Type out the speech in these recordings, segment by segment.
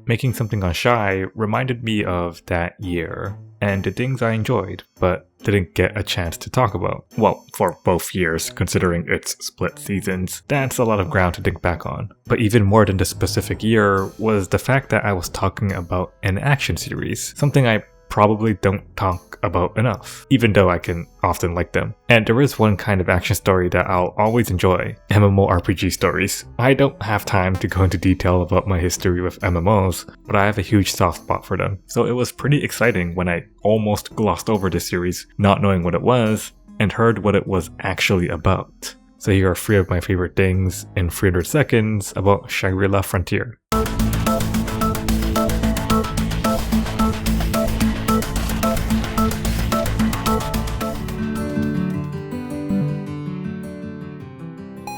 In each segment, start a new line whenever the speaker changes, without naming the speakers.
Making something on Shy reminded me of that year, and the things I enjoyed, but didn't get a chance to talk about. Well, for both years, considering its split seasons, that's a lot of ground to think back on. But even more than the specific year was the fact that I was talking about an action series, something I probably don't talk about enough, even though I can often like them. And there is one kind of action story that I'll always enjoy, MMORPG stories. I don't have time to go into detail about my history with MMOs, but I have a huge soft spot for them. So it was pretty exciting when I almost glossed over this series, not knowing what it was, and heard what it was actually about. So here are 3 of my favorite things in 300 seconds about Shangri-La Frontier.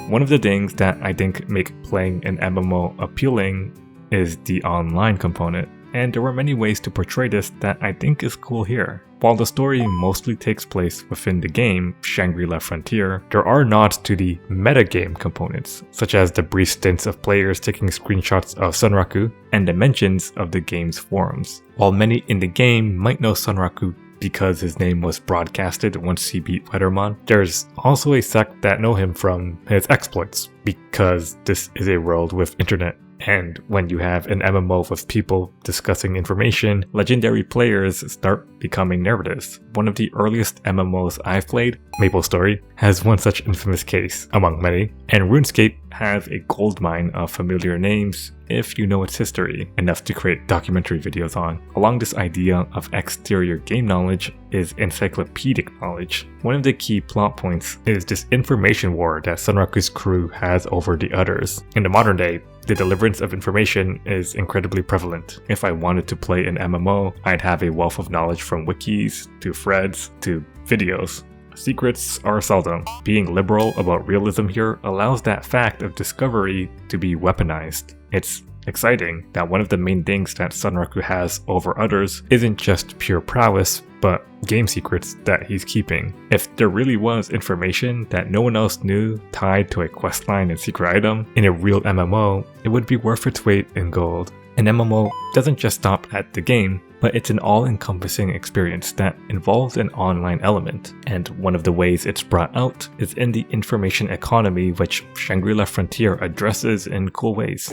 One of the things that I think make playing an MMO appealing is the online component, and there were many ways to portray this that I think is cool here. While the story mostly takes place within the game, Shangri-La Frontier, there are nods to the metagame components, such as the brief stints of players taking screenshots of Sunraku and the mentions of the game's forums. While many in the game might know Sunraku because his name was broadcasted once he beat Weathermon, there's also a sect that know him from his exploits, because this is a world with internet. And when you have an MMO with people discussing information, legendary players start becoming narratives. One of the earliest MMOs I've played, MapleStory, has one such infamous case, among many, and RuneScape has a goldmine of familiar names if you know its history, enough to create documentary videos on. Along this idea of exterior game knowledge is encyclopedic knowledge. One of the key plot points is this information war that Sunraku's crew has over the others. In the modern day, the deliverance of information is incredibly prevalent. If I wanted to play an MMO, I'd have a wealth of knowledge from wikis, to threads, to videos. Secrets are seldom. Being liberal about realism here allows that fact of discovery to be weaponized. It's exciting that one of the main things that Sunraku has over others isn't just pure prowess, but game secrets that he's keeping. If there really was information that no one else knew tied to a questline and secret item in a real MMO, it would be worth its weight in gold. An MMO doesn't just stop at the game, but it's an all-encompassing experience that involves an online element, and one of the ways it's brought out is in the information economy, which Shangri-La Frontier addresses in cool ways.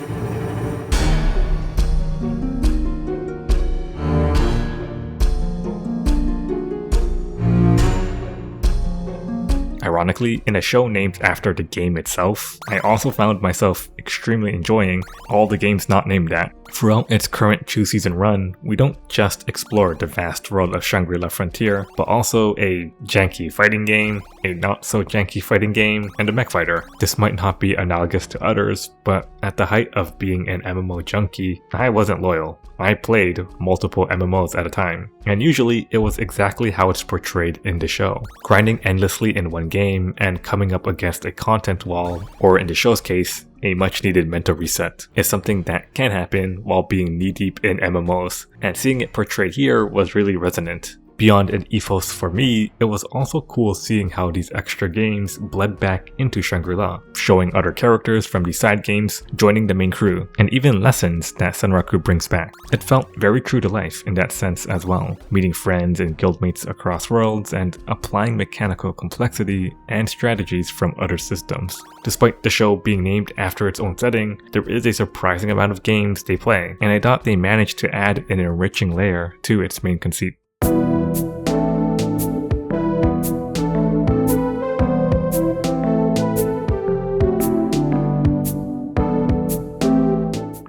Ironically, in a show named after the game itself, I also found myself extremely enjoying all the games not named that. Throughout its current 2-season run, we don't just explore the vast world of Shangri-La Frontier, but also a janky fighting game, a not-so-janky fighting game, and a mech fighter. This might not be analogous to others, but at the height of being an MMO junkie, I wasn't loyal. I played multiple MMOs at a time, and usually it was exactly how it's portrayed in the show. Grinding endlessly in one game and coming up against a content wall, or in the show's case, a much needed mental reset, is something that can happen while being knee-deep in MMOs, and seeing it portrayed here was really resonant. Beyond an ethos for me, it was also cool seeing how these extra games bled back into Shangri-La, showing other characters from the side games joining the main crew, and even lessons that Sunraku brings back. It felt very true to life in that sense as well, meeting friends and guildmates across worlds and applying mechanical complexity and strategies from other systems. Despite the show being named after its own setting, there is a surprising amount of games they play, and I thought they managed to add an enriching layer to its main conceit.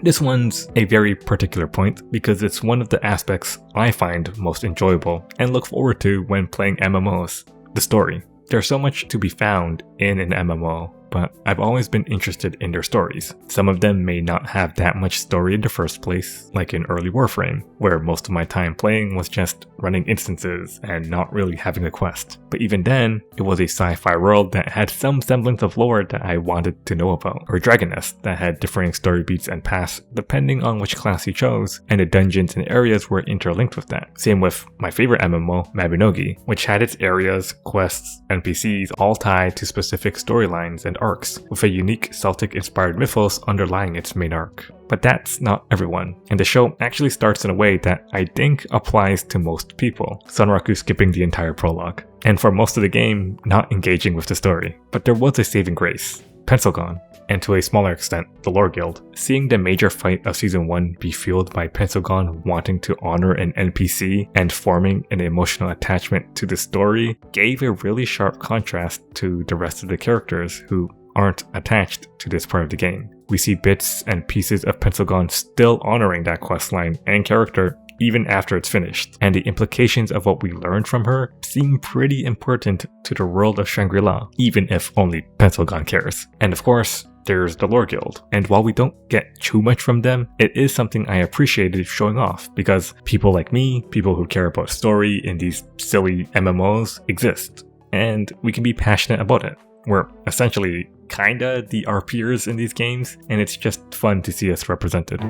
This one's a very particular point because it's one of the aspects I find most enjoyable and look forward to when playing MMOs, the story. There's so much to be found in an MMO, but I've always been interested in their stories. Some of them may not have that much story in the first place, like in early Warframe, where most of my time playing was just running instances and not really having a quest. But even then, it was a sci-fi world that had some semblance of lore that I wanted to know about, or Dragon Nest that had differing story beats and paths depending on which class you chose, and the dungeons and areas were interlinked with that. Same with my favorite MMO, Mabinogi, which had its areas, quests, NPCs all tied to specific storylines and arcs, with a unique Celtic-inspired mythos underlying its main arc. But that's not everyone, and the show actually starts in a way that I think applies to most people, Sunraku skipping the entire prologue, and for most of the game, not engaging with the story. But there was a saving grace, Pencilgon, and to a smaller extent, the Lore Guild. Seeing the major fight of Season 1 be fueled by Pencilgon wanting to honor an NPC and forming an emotional attachment to the story gave a really sharp contrast to the rest of the characters who aren't attached to this part of the game. We see bits and pieces of Pencilgon still honoring that questline and character even after it's finished, and the implications of what we learned from her seem pretty important to the world of Shangri-La, even if only Pencilgon cares. And of course, there's the Lore Guild, and while we don't get too much from them, it is something I appreciated showing off, because people like me, people who care about story in these silly MMOs, exist, and we can be passionate about it. We're essentially kinda the RPers in these games, and it's just fun to see us represented.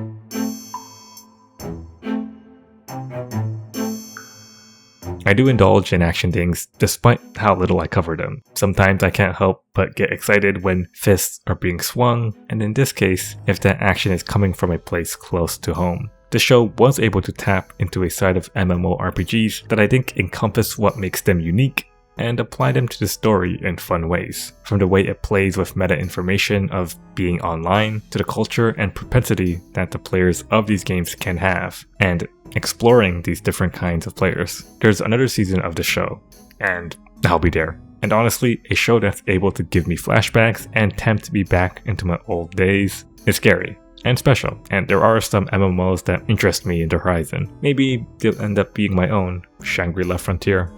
I do indulge in action things despite how little I cover them. Sometimes I can't help but get excited when fists are being swung, and in this case, if that action is coming from a place close to home. The show was able to tap into a side of MMORPGs that I think encompass what makes them unique and apply them to the story in fun ways. From the way it plays with meta information of being online, to the culture and propensity that the players of these games can have, and exploring these different kinds of players. There's another season of the show, and I'll be there. And honestly, a show that's able to give me flashbacks and tempt me back into my old days is scary and special, and there are some MMOs that interest me in the horizon. Maybe they'll end up being my own Shangri-La Frontier.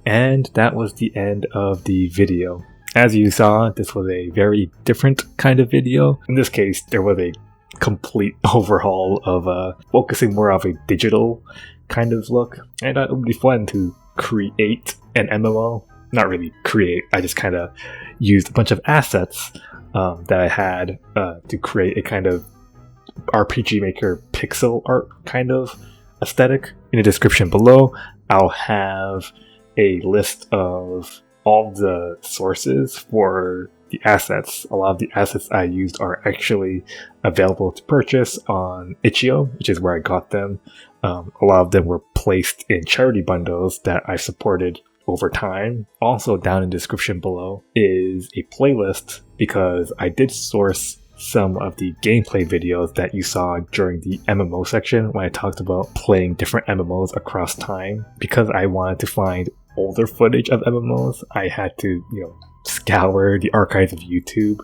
And that was the end of the video. As you saw, this was a very different kind of video. In this case, there was a complete overhaul of focusing more of a digital kind of look. And it would be fun to create an MMO. Not really create, I just kind of used a bunch of assets that I had to create a kind of RPG Maker pixel art kind of aesthetic. In the description below, I'll have a list of all the sources for the assets. A lot of the assets I used are actually available to purchase on itch.io, which is where I got them. A lot of them were placed in charity bundles that I supported over time. Also down in the description below is a playlist, because I did source some of the gameplay videos that you saw during the MMO section when I talked about playing different MMOs across time. Because I wanted to find older footage of MMOs, I had to, scour the archives of YouTube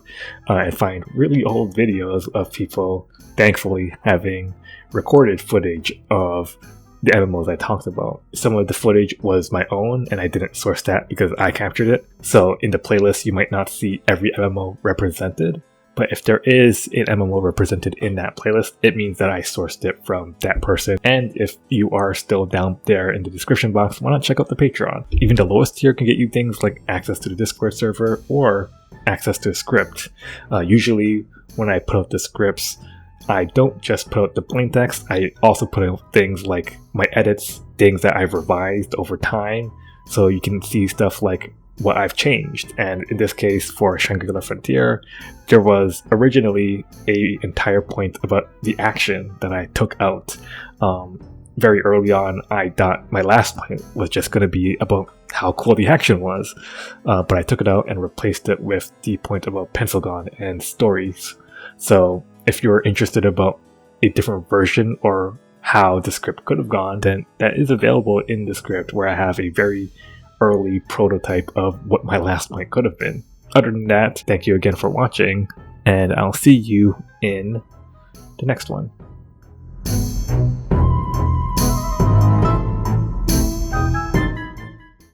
and find really old videos of people, thankfully, having recorded footage of the MMOs I talked about. Some of the footage was my own, and I didn't source that because I captured it. So in the playlist, you might not see every MMO represented, but if there is an MMO represented in that playlist, it means that I sourced it from that person. And if you are still down there in the description box, why not check out the Patreon? Even the lowest tier can get you things like access to the Discord server or access to a script. Usually when I put out the scripts, I don't just put out the plain text, I also put out things like my edits, things that I've revised over time, so you can see stuff like what I've changed. And in this case, for Shangri-La Frontier, there was originally an entire point about the action that I took out. Very early on, I thought my last point was just going to be about how cool the action was, but I took it out and replaced it with the point about Pencilgon and stories. So if you're interested about a different version or how the script could have gone, then that is available in the script, where I have a very early prototype of what my last point could have been. Other than that, thank you again for watching, and I'll see you in the next one.